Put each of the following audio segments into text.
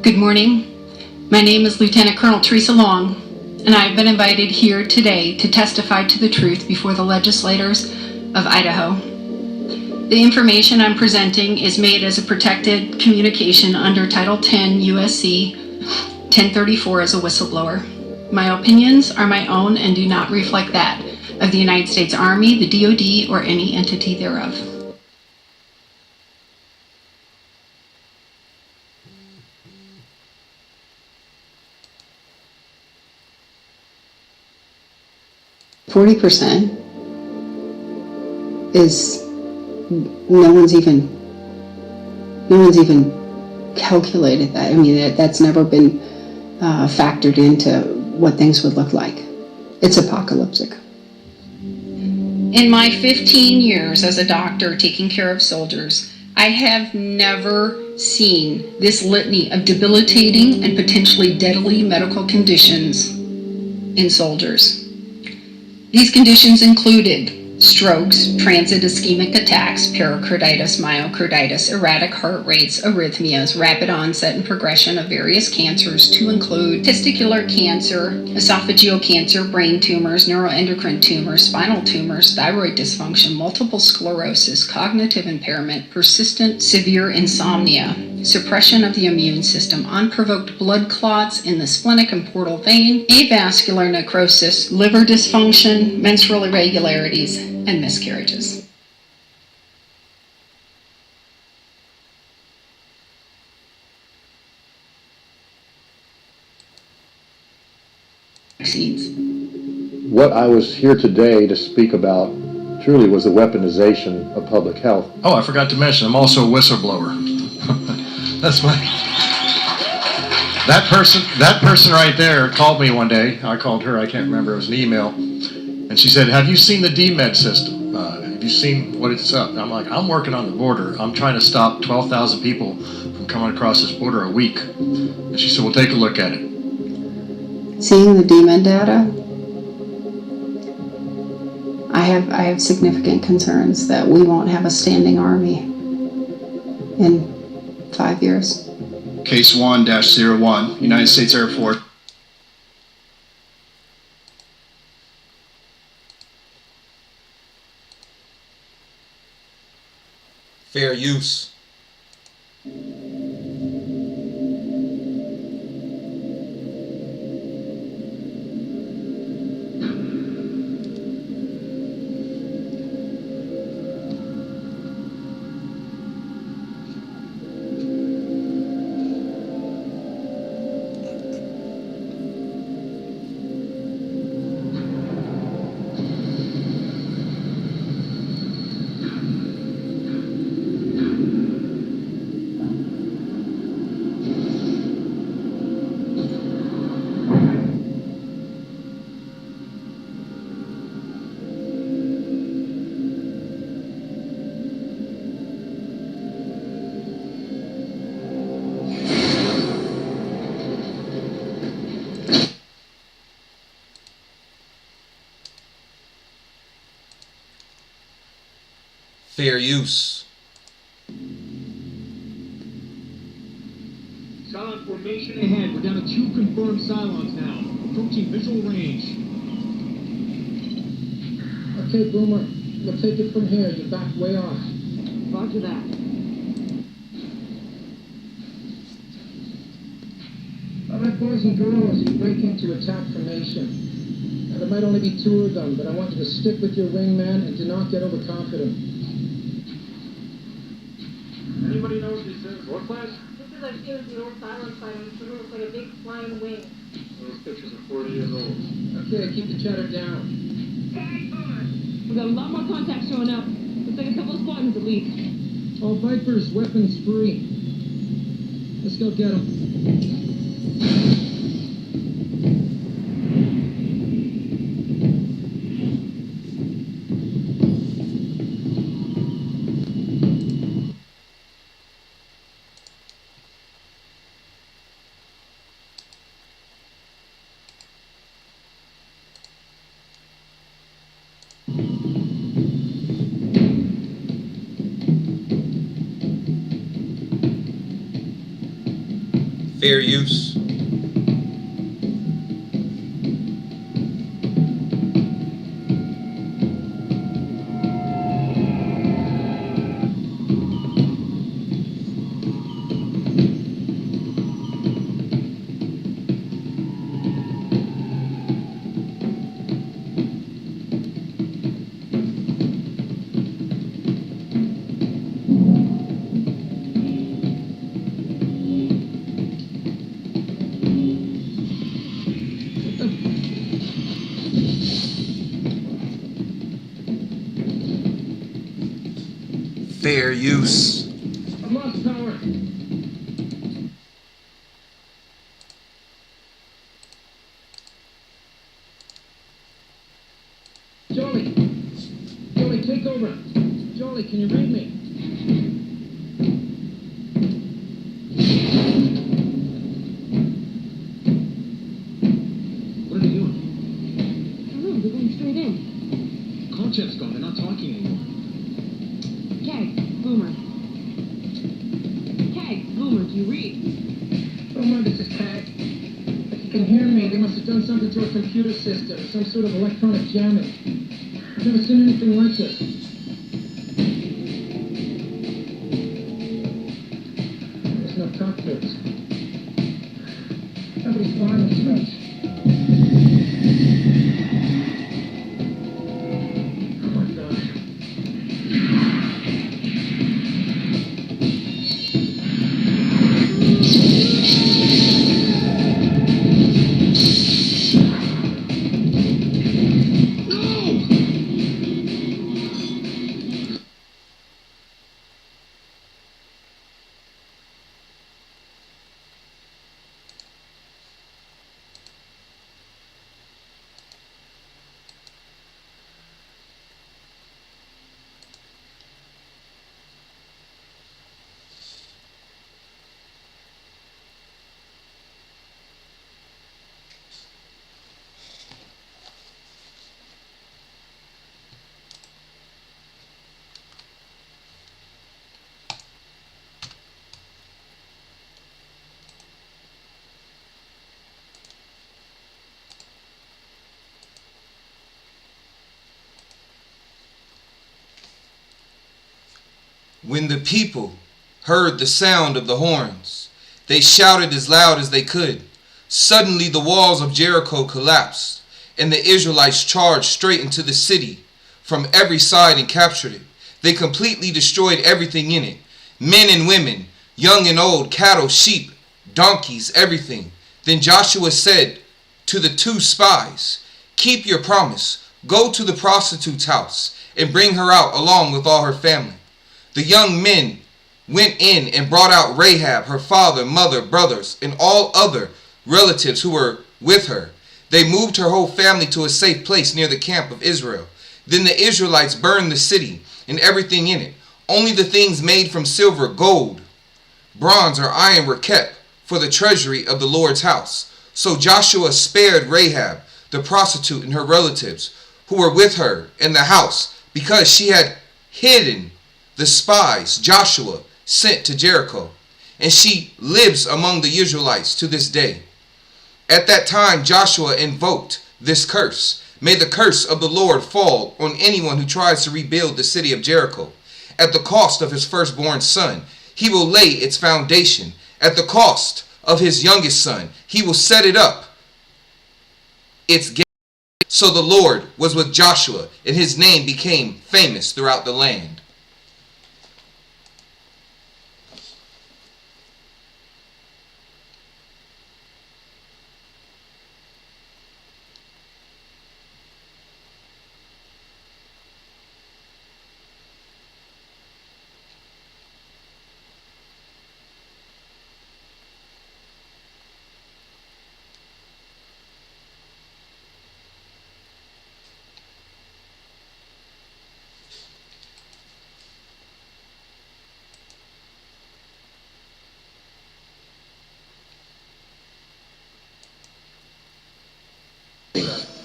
Good morning. My name is Lieutenant Colonel Teresa Long, and I have been invited here today to testify to the truth before the legislators of Idaho. The information I'm presenting is made as a protected communication under Title 10 USC 1034 as a whistleblower. My opinions are my own and do not reflect that of the United States Army, the DoD, or any entity thereof. %40 is no one's even calculated that. I mean, that's never been factored into what things would look like. It's apocalyptic. In my 15 years as a doctor taking care of soldiers, I have never seen this litany of debilitating and potentially deadly medical conditions in soldiers. These conditions included strokes, transient ischemic attacks, pericarditis, myocarditis, erratic heart rates, arrhythmias, rapid onset and progression of various cancers to include testicular cancer, esophageal cancer, brain tumors, neuroendocrine tumors, spinal tumors, thyroid dysfunction, multiple sclerosis, cognitive impairment, persistent severe insomnia, suppression of the immune system, unprovoked blood clots in the splenic and portal vein, avascular necrosis, liver dysfunction, menstrual irregularities, and miscarriages. Vaccines. What I was here today to speak about truly was the weaponization of public health. Oh, I forgot to mention, I'm also a whistleblower. That's my... That person right there called me one day. I called her, I can't remember, it was an email. And she said, have you seen the DMED system? Have you seen what it's up? And I'm like, I'm working on the border. I'm trying to stop 12,000 people from coming across this border a week. And she said, well, take a look at it. Seeing the DMED data, I have significant concerns that we won't have a standing army in 5 years. Case 1-01, United States Air Force. Fair use. Fair use. Cylon formation ahead. We're down to 2 confirmed Cylons now. Approaching visual range. Okay, Boomer. We'll take it from here. You're back way off. Roger that. All right, boys and girls, you break into attack formation. Now, there might only be 2 of them, but I want you to stick with your wingman and do not get overconfident. Anybody know what this is? What class? This is our student's North Cylon fighter. It looks like a big flying wing. Those pictures are 40 years old. Okay, keep the chatter down. We got a lot more contacts showing up. Looks like a couple of squadrons at least. All Vipers, weapons free. Let's go get them. Fair use. Fair use. I've lost power. Jolly. Jolly, take over. Jolly, can you read me? What are they doing? I don't know, they're going straight in. Concept's gone. They're not talking anymore. Keg, Boomer. Keg, Boomer, do you read? Boomer, this is Pat. If you can hear me, they must have done something to our computer system, some sort of electronic jamming. I've never seen anything like this. There's no cockpits. Somebody's flying this space. Oh my God. When the people heard the sound of the horns, they shouted as loud as they could. Suddenly the walls of Jericho collapsed, and the Israelites charged straight into the city from every side and captured it. They completely destroyed everything in it, men and women, young and old, cattle, sheep, donkeys, everything. Then Joshua said to the 2 spies, "Keep your promise. Go to the prostitute's house and bring her out along with all her family." The young men went in and brought out Rahab, her father, mother, brothers, and all other relatives who were with her. They moved her whole family to a safe place near the camp of Israel. Then the Israelites burned the city and everything in it. Only the things made from silver, gold, bronze, or iron were kept for the treasury of the Lord's house. So Joshua spared Rahab, the prostitute, and her relatives who were with her in the house, because she had hidden the spies Joshua sent to Jericho, and she lives among the Israelites to this day. At that time Joshua invoked this curse: "May the curse of the Lord fall on anyone who tries to rebuild the city of Jericho. At the cost of his firstborn son, he will lay its foundation. At the cost of his youngest son, he will set it up its gate." So the Lord was with Joshua, and his name became famous throughout the land.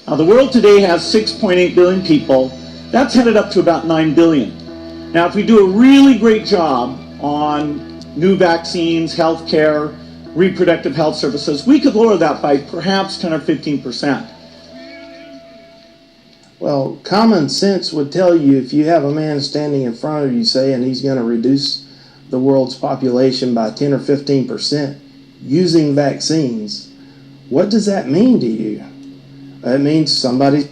Now, the world today has 6.8 billion people. That's headed up to about 9 billion. Now, if we do a really great job on new vaccines, healthcare, reproductive health services. We could lower that by perhaps 10 or 15%. Well, common sense would tell you if you have a man standing in front of you saying he's going to reduce the world's population by 10 or 15% using vaccines, what does that mean to you? It means somebody...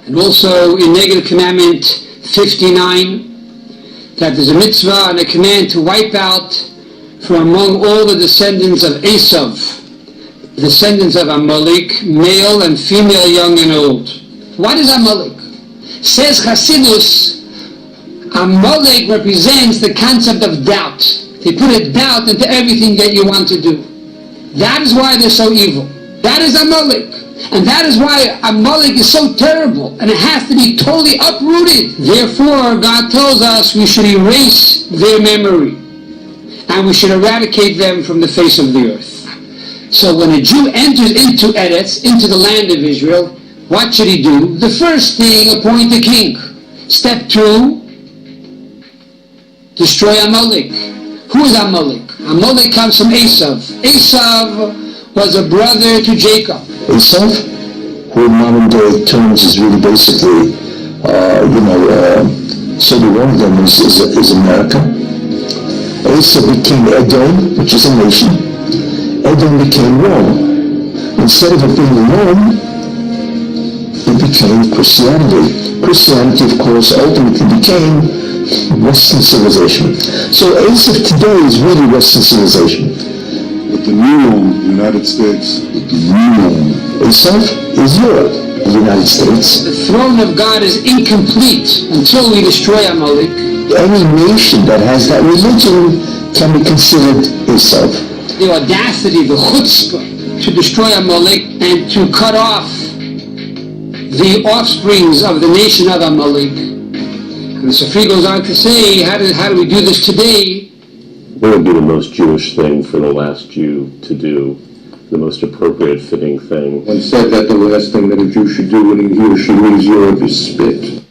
And also in Negative Commandment 59, that there's a mitzvah and a command to wipe out from among all the descendants of Esav, descendants of Amalek, male and female, young and old. What is Amalek? Says Hasidus, Amalek represents the concept of doubt. They put a doubt into everything that you want to do. That is why they're so evil. That is Amalek. And that is why Amalek is so terrible, and it has to be totally uprooted. Therefore, God tells us we should erase their memory, and we should eradicate them from the face of the earth. So when a Jew enters into Eretz, into the land of Israel, what should he do? The first thing, appoint a king. Step 2, destroy Amalek. Who is Amalek? Amalek comes from Esav. Esav was a brother to Jacob. Esav, who in modern day terms is really basically, so the one of them is America. Esav became Edom, which is a nation. Edom became Rome. Instead of it being Rome, it became Christianity. Christianity, of course, ultimately became Western civilization. So Esav today is really Western civilization. With the new United States. With the new Esav is Europe, the United States. The throne of God is incomplete until we destroy Amalek. Any nation that has that religion can be considered Esav. The audacity, the chutzpah, to destroy Amalek and to cut off the offsprings of the nation of Amalek. And the Sifri goes on to say, how do we do this today? What would be the most Jewish thing for the last Jew to do? The most appropriate, fitting thing? One said that the last thing that a Jew should do when he or she leaves Europe is spit.